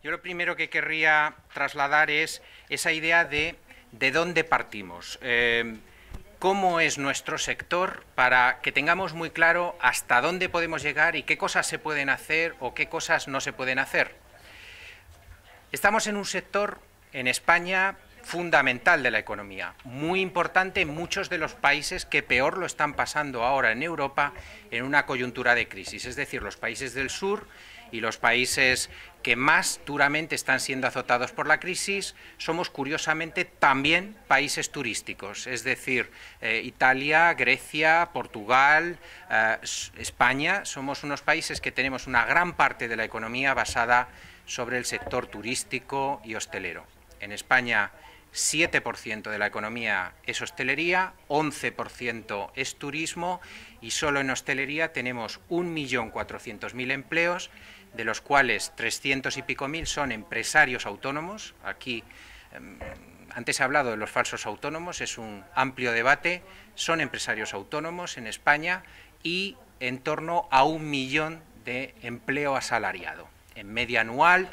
Yo lo primero que querría trasladar es esa idea de dónde partimos. ¿Cómo es nuestro sector para que tengamos muy claro hasta dónde podemos llegar y qué cosas se pueden hacer o qué cosas no se pueden hacer? Estamos en un sector, en España, fundamental de la economía, muy importante en muchos de los países que peor lo están pasando ahora en Europa en una coyuntura de crisis, es decir, los países del sur y los países que más duramente están siendo azotados por la crisis. Somos curiosamente también países turísticos, es decir, Italia, Grecia, Portugal, España. Somos unos países que tenemos una gran parte de la economía basada sobre el sector turístico y hostelero. En España 7% de la economía es hostelería, 11% es turismo y solo en hostelería tenemos 1.400.000 empleos, de los cuales 300 y pico mil son empresarios autónomos. Aquí antes he hablado de los falsos autónomos, es un amplio debate, son empresarios autónomos en España y en torno a 1 millón de empleo asalariado. En media anual,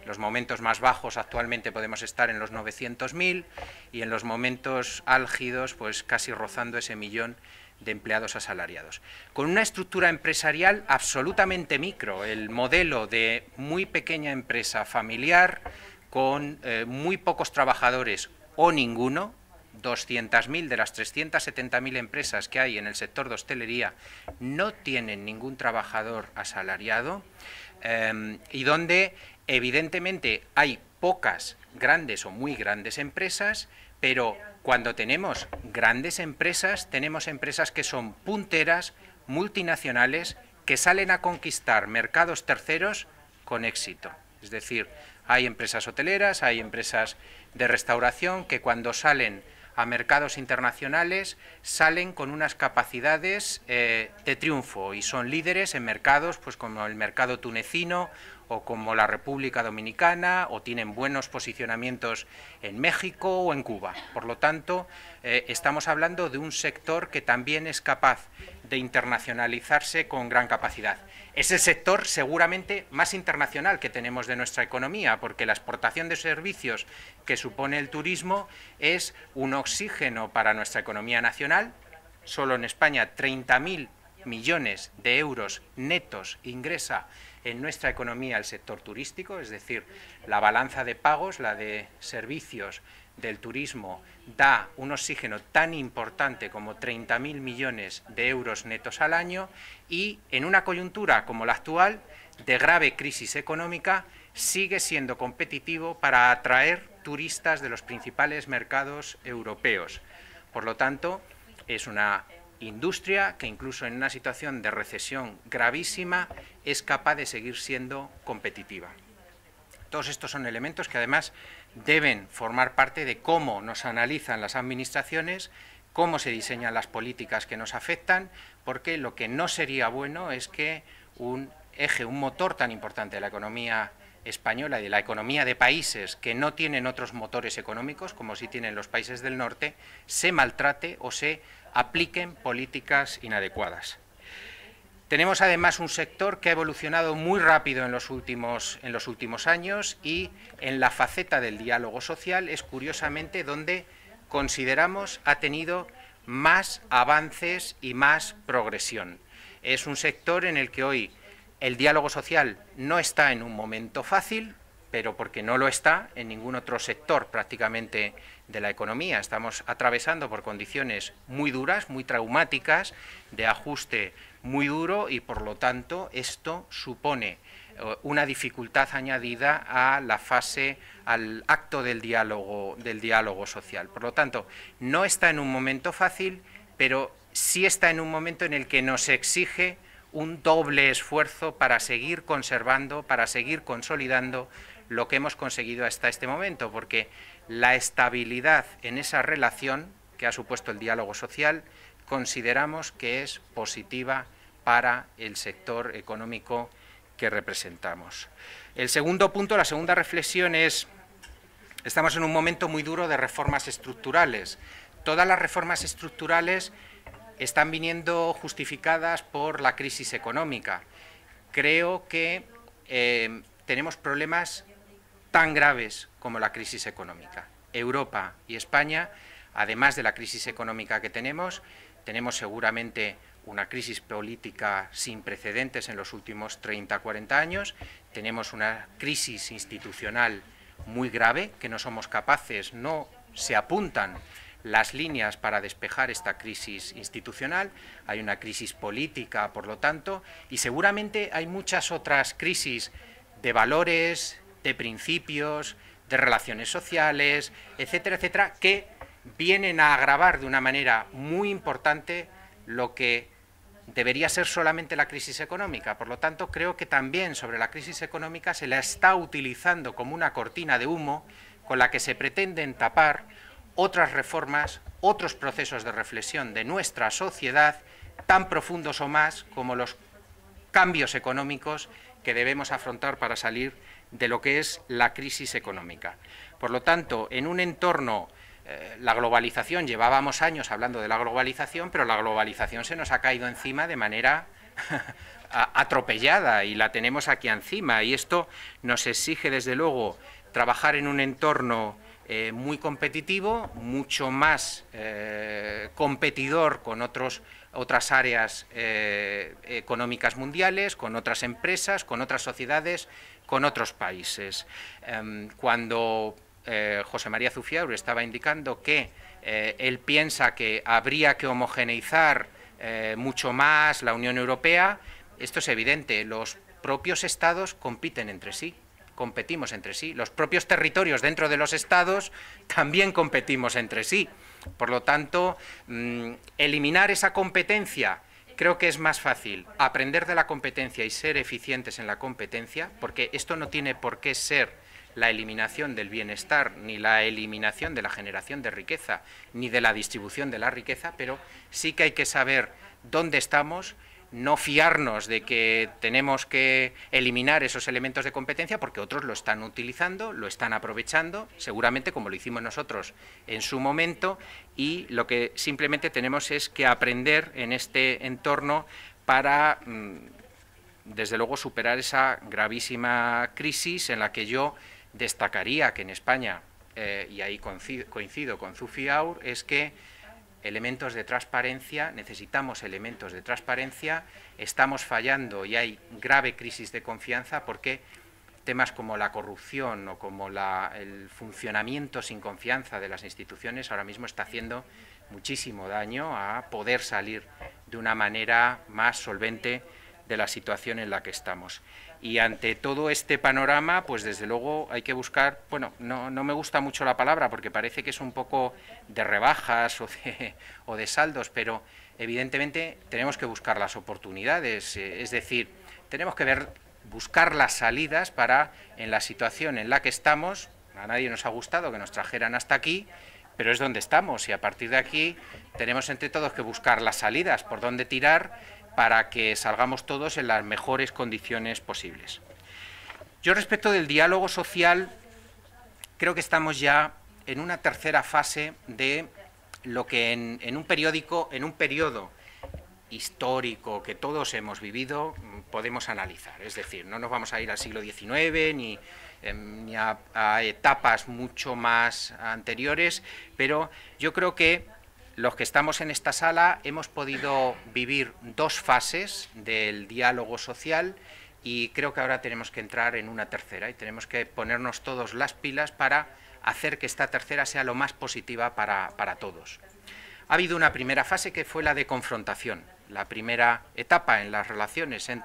los momentos más bajos actualmente podemos estar en los 900.000 y en los momentos álgidos pues casi rozando ese millón de empleados asalariados. Con una estructura empresarial absolutamente micro, el modelo de muy pequeña empresa familiar con muy pocos trabajadores o ninguno. 200.000 de las 370.000 empresas que hay en el sector de hostelería no tienen ningún trabajador asalariado y donde evidentemente hay pocas grandes o muy grandes empresas, pero cuando tenemos grandes empresas, tenemos empresas que son punteras, multinacionales, que salen a conquistar mercados terceros con éxito. Es decir, hay empresas hoteleras, hay empresas de restauración que cuando salen a mercados internacionales salen con unas capacidades de triunfo y son líderes en mercados pues como el mercado tunecino o como la República Dominicana, o tienen buenos posicionamientos en México o en Cuba. Por lo tanto, estamos hablando de un sector que también es capaz de internacionalizarse con gran capacidad. Es el sector seguramente más internacional que tenemos de nuestra economía, porque la exportación de servicios que supone el turismo es un oxígeno para nuestra economía nacional. Solo en España 30.000 millones de euros netos ingresa en nuestra economía el sector turístico, es decir, la balanza de pagos, la de servicios del turismo, da un oxígeno tan importante como 30.000 millones de euros netos al año y en una coyuntura como la actual, de grave crisis económica, sigue siendo competitivo para atraer turistas de los principales mercados europeos. Por lo tanto, es una industria que incluso en una situación de recesión gravísima es capaz de seguir siendo competitiva. Todos estos son elementos que además deben formar parte de cómo nos analizan las administraciones, cómo se diseñan las políticas que nos afectan, porque lo que no sería bueno es que un eje, un motor tan importante de la economía española y de la economía de países que no tienen otros motores económicos, como sí tienen los países del norte, se maltrate o se apliquen políticas inadecuadas. Tenemos además un sector que ha evolucionado muy rápido en los últimos años y en la faceta del diálogo social es curiosamente donde consideramos ha tenido más avances y más progresión. Es un sector en el que hoy el diálogo social no está en un momento fácil, pero porque no lo está en ningún otro sector prácticamente de la economía. Estamos atravesando por condiciones muy duras, muy traumáticas, de ajuste muy duro y por lo tanto esto supone una dificultad añadida a la fase, al acto del diálogo social. Por lo tanto, no está en un momento fácil, pero sí está en un momento en el que nos exige un doble esfuerzo para seguir conservando, para seguir consolidando lo que hemos conseguido hasta este momento, porque la estabilidad en esa relación que ha supuesto el diálogo social consideramos que es positiva para el sector económico que representamos. El segundo punto, la segunda reflexión es, estamos en un momento muy duro de reformas estructurales. Todas las reformas estructurales están viniendo justificadas por la crisis económica. Creo que tenemos problemas tan graves como la crisis económica. Europa y España, además de la crisis económica que tenemos seguramente una crisis política sin precedentes en los últimos 30-40 años, tenemos una crisis institucional muy grave, que no somos capaces, no se apuntan las líneas para despejar esta crisis institucional, hay una crisis política, por lo tanto, y seguramente hay muchas otras crisis de valores, de principios, de relaciones sociales, etcétera, etcétera, que vienen a agravar de una manera muy importante lo que debería ser solamente la crisis económica. Por lo tanto, creo que también sobre la crisis económica se la está utilizando como una cortina de humo con la que se pretenden tapar otras reformas, otros procesos de reflexión de nuestra sociedad, tan profundos o más como los cambios económicos que debemos afrontar para salir de lo que es la crisis económica. Por lo tanto, en un entorno, la globalización, llevábamos años hablando de la globalización, pero la globalización se nos ha caído encima de manera atropellada y la tenemos aquí encima, y esto nos exige desde luego trabajar en un entorno muy competitivo, mucho más competidor con otras áreas económicas mundiales, con otras empresas, con otras sociedades, con otros países. Cuando José María Zufiaur estaba indicando que él piensa que habría que homogeneizar mucho más la Unión Europea, esto es evidente, los propios estados compiten entre sí. Competimos entre sí, los propios territorios dentro de los estados también competimos entre sí. Por lo tanto, eliminar esa competencia, creo que es más fácil aprender de la competencia y ser eficientes en la competencia, porque esto no tiene por qué ser la eliminación del bienestar, ni la eliminación de la generación de riqueza, ni de la distribución de la riqueza, pero sí que hay que saber dónde estamos, no fiarnos de que tenemos que eliminar esos elementos de competencia porque otros lo están utilizando, lo están aprovechando, seguramente como lo hicimos nosotros en su momento, y lo que simplemente tenemos es que aprender en este entorno para, desde luego, superar esa gravísima crisis en la que yo destacaría que en España, y ahí coincido con Zufiaur, es que elementos de transparencia, necesitamos elementos de transparencia, estamos fallando y hay grave crisis de confianza porque temas como la corrupción o como el funcionamiento sin confianza de las instituciones ahora mismo está haciendo muchísimo daño a poder salir de una manera más solvente de la situación en la que estamos. Y ante todo este panorama, pues desde luego hay que buscar, bueno, no me gusta mucho la palabra porque parece que es un poco de rebajas o de saldos, pero evidentemente tenemos que buscar las oportunidades, es decir, tenemos que buscar las salidas para, en la situación en la que estamos, a nadie nos ha gustado que nos trajeran hasta aquí, pero es donde estamos y a partir de aquí tenemos entre todos que buscar las salidas, por dónde tirar, para que salgamos todos en las mejores condiciones posibles. Yo, respecto del diálogo social, creo que estamos ya en una tercera fase de lo que en un periodo histórico que todos hemos vivido podemos analizar. Es decir, no nos vamos a ir al siglo XIX ni a etapas mucho más anteriores, pero yo creo que los que estamos en esta sala hemos podido vivir dos fases del diálogo social y creo que ahora tenemos que entrar en una tercera y tenemos que ponernos todos las pilas para hacer que esta tercera sea lo más positiva para todos. Ha habido una primera fase que fue la de confrontación, la primera etapa en las relaciones en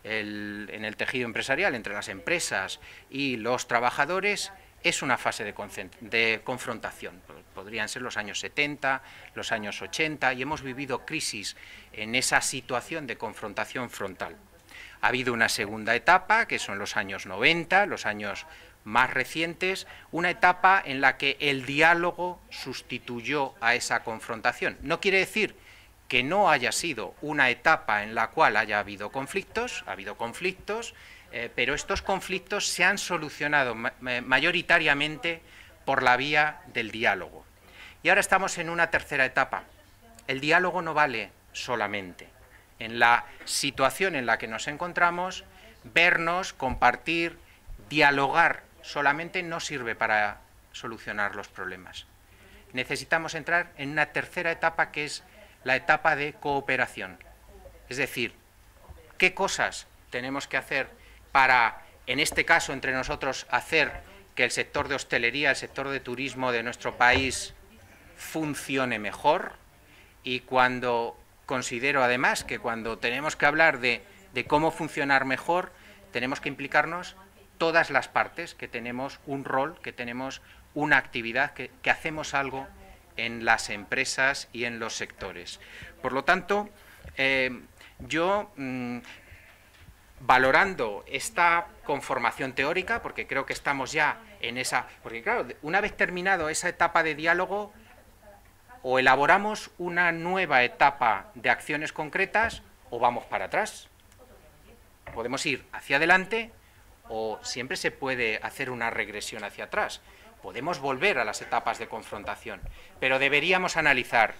el tejido empresarial, entre las empresas y los trabajadores. Es una fase de confrontación, podrían ser los años 70, los años 80, y hemos vivido crisis en esa situación de confrontación frontal. Ha habido una segunda etapa, que son los años 90, los años más recientes, una etapa en la que el diálogo sustituyó a esa confrontación. No quiere decir que no haya sido una etapa en la cual haya habido conflictos, ha habido conflictos, pero estos conflictos se han solucionado mayoritariamente por la vía del diálogo. Y ahora estamos en una tercera etapa. El diálogo no vale solamente. En la situación en la que nos encontramos, vernos, compartir, dialogar solamente no sirve para solucionar los problemas. Necesitamos entrar en una tercera etapa, que es la etapa de cooperación. Es decir, ¿qué cosas tenemos que hacer para, en este caso, entre nosotros, hacer que el sector de hostelería, el sector de turismo de nuestro país funcione mejor? Y cuando considero, además, que cuando tenemos que hablar de cómo funcionar mejor, tenemos que implicarnos todas las partes, que tenemos un rol, que tenemos una actividad, que hacemos algo en las empresas y en los sectores. Por lo tanto, yo, valorando esta conformación teórica, porque creo que estamos ya en esa... Porque claro, una vez terminado esa etapa de diálogo, o elaboramos una nueva etapa de acciones concretas o vamos para atrás. Podemos ir hacia adelante o siempre se puede hacer una regresión hacia atrás. Podemos volver a las etapas de confrontación, pero deberíamos analizar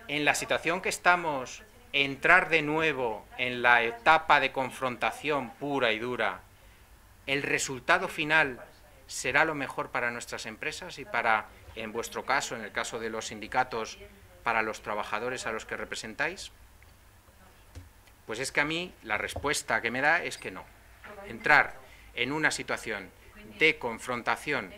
en la situación que estamos, entrar de nuevo en la etapa de confrontación pura y dura. ¿El resultado final será lo mejor para nuestras empresas y para, en vuestro caso, en el caso de los sindicatos, para los trabajadores a los que representáis? Pues es que a mí la respuesta que me da es que no. Entrar en una situación de confrontación,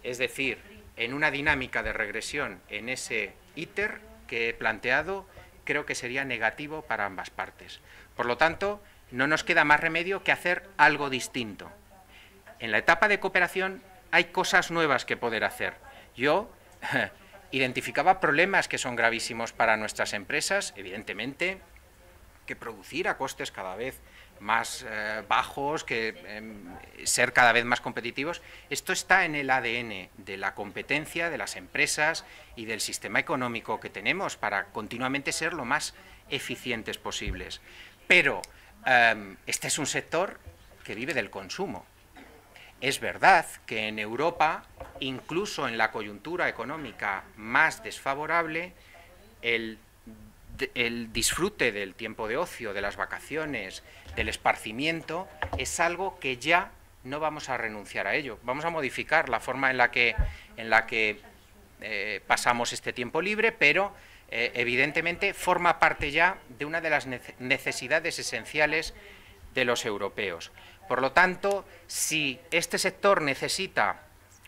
es decir, en una dinámica de regresión en ese íter que he planteado, creo que sería negativo para ambas partes. Por lo tanto, no nos queda más remedio que hacer algo distinto. En la etapa de cooperación hay cosas nuevas que poder hacer. Yo identificaba problemas que son gravísimos para nuestras empresas, evidentemente, que producir a costes cada vez más bajos, que ser cada vez más competitivos. Esto está en el ADN de la competencia de las empresas y del sistema económico que tenemos para continuamente ser lo más eficientes posibles. Pero este es un sector que vive del consumo. Es verdad que en Europa, incluso en la coyuntura económica más desfavorable, el disfrute del tiempo de ocio, de las vacaciones, del esparcimiento, es algo que ya no vamos a renunciar a ello. Vamos a modificar la forma en la que pasamos este tiempo libre, pero evidentemente forma parte ya de una de las necesidades esenciales de los europeos. Por lo tanto, si este sector necesita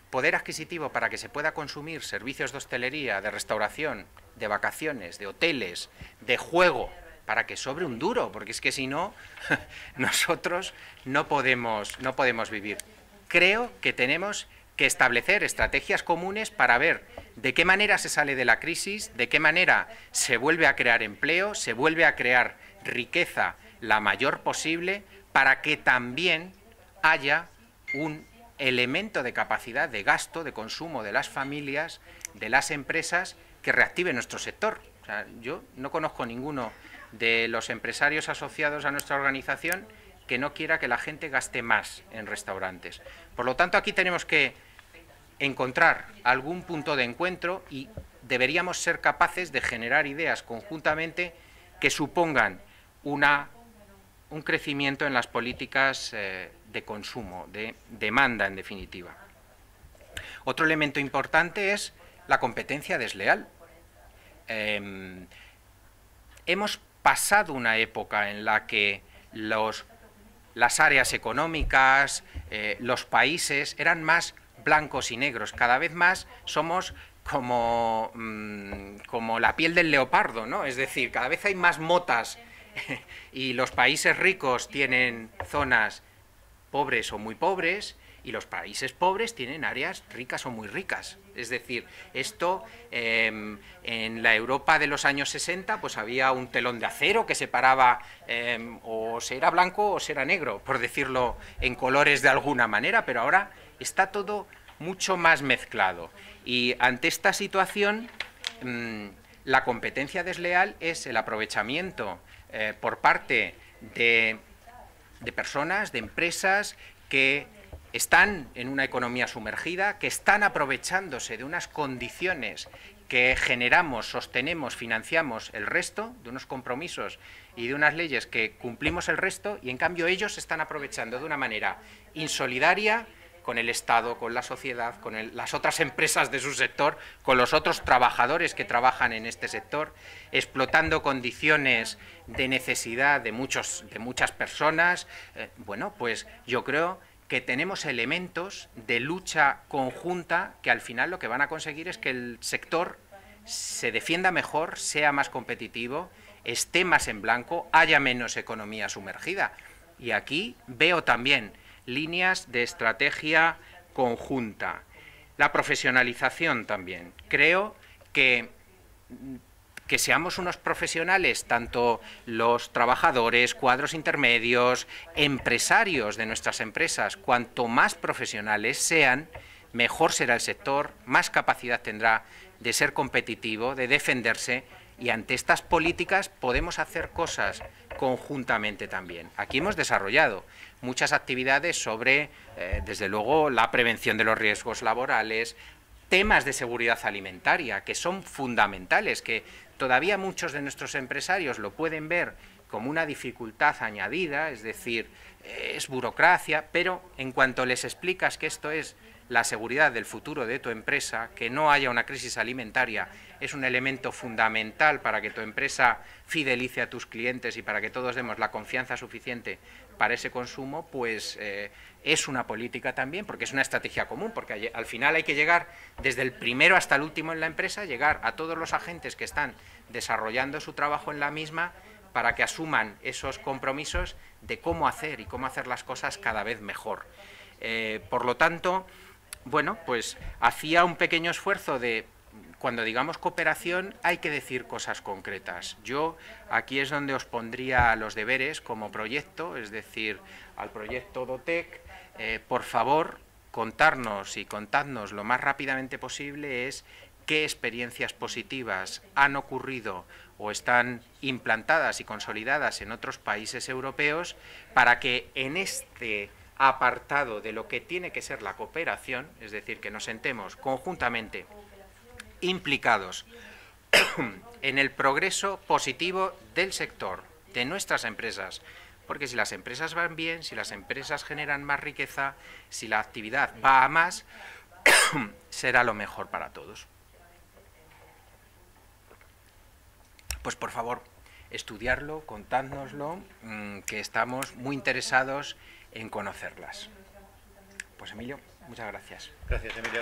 poder adquisitivo para que se pueda consumir servicios de hostelería, de restauración, de vacaciones, de hoteles, de juego, para que sobre un duro, porque es que si no, nosotros no podemos vivir. Creo que tenemos que establecer estrategias comunes para ver de qué manera se sale de la crisis, de qué manera se vuelve a crear empleo, se vuelve a crear riqueza la mayor posible, para que también haya un elemento de capacidad de gasto, de consumo de las familias, de las empresas, que reactive nuestro sector. O sea, yo no conozco ninguno de los empresarios asociados a nuestra organización que no quiera que la gente gaste más en restaurantes. Por lo tanto, aquí tenemos que encontrar algún punto de encuentro y deberíamos ser capaces de generar ideas conjuntamente que supongan un crecimiento en las políticas de consumo, de demanda en definitiva. Otro elemento importante es la competencia desleal. Hemos pasado una época en la que las áreas económicas, los países eran más blancos y negros. Cada vez más somos como la piel del leopardo, ¿no? Es decir, cada vez hay más motas y los países ricos tienen zonas pobres o muy pobres y los países pobres tienen áreas ricas o muy ricas. Es decir, esto en la Europa de los años 60 pues había un telón de acero que separaba o se era blanco o se era negro, por decirlo en colores de alguna manera, pero ahora está todo mucho más mezclado. Y ante esta situación, la competencia desleal es el aprovechamiento por parte de personas, de empresas que están en una economía sumergida, que están aprovechándose de unas condiciones que generamos, sostenemos, financiamos el resto, de unos compromisos y de unas leyes que cumplimos el resto, y en cambio ellos se están aprovechando de una manera insolidaria con el Estado, con la sociedad, con las otras empresas de su sector, con los otros trabajadores que trabajan en este sector, explotando condiciones de necesidad de muchas personas. Bueno, pues yo creo que tenemos elementos de lucha conjunta que al final lo que van a conseguir es que el sector se defienda mejor, sea más competitivo, esté más en blanco, haya menos economía sumergida. Y aquí veo también líneas de estrategia conjunta. La profesionalización también. Creo que seamos unos profesionales, tanto los trabajadores, cuadros intermedios, empresarios de nuestras empresas, cuanto más profesionales sean, mejor será el sector, más capacidad tendrá de ser competitivo, de defenderse, y ante estas políticas podemos hacer cosas conjuntamente también. Aquí hemos desarrollado muchas actividades sobre, desde luego, la prevención de los riesgos laborales, temas de seguridad alimentaria, que son fundamentales, que todavía muchos de nuestros empresarios lo pueden ver como una dificultad añadida, es decir, es burocracia, pero en cuanto les explicas que esto es la seguridad del futuro de tu empresa, que no haya una crisis alimentaria, es un elemento fundamental para que tu empresa fidelice a tus clientes y para que todos demos la confianza suficiente para ese consumo, pues es una política también, porque es una estrategia común, porque al final hay que llegar desde el primero hasta el último en la empresa, llegar a todos los agentes que están desarrollando su trabajo en la misma para que asuman esos compromisos de cómo hacer y cómo hacer las cosas cada vez mejor. Por lo tanto, bueno, pues hacía un pequeño esfuerzo de, cuando digamos cooperación, hay que decir cosas concretas. Yo aquí es donde os pondría los deberes como proyecto, es decir, al proyecto DOTEC, por favor, contarnos y contadnos lo más rápidamente posible es qué experiencias positivas han ocurrido o están implantadas y consolidadas en otros países europeos para que en este apartado de lo que tiene que ser la cooperación, es decir, que nos sentemos conjuntamente implicados en el progreso positivo del sector, de nuestras empresas, porque si las empresas van bien, si las empresas generan más riqueza, si la actividad va a más, será lo mejor para todos. Pues por favor, estudiarlo, contádnoslo, que estamos muy interesados en conocerlas. Pues Emilio, muchas gracias. Gracias, Emilio.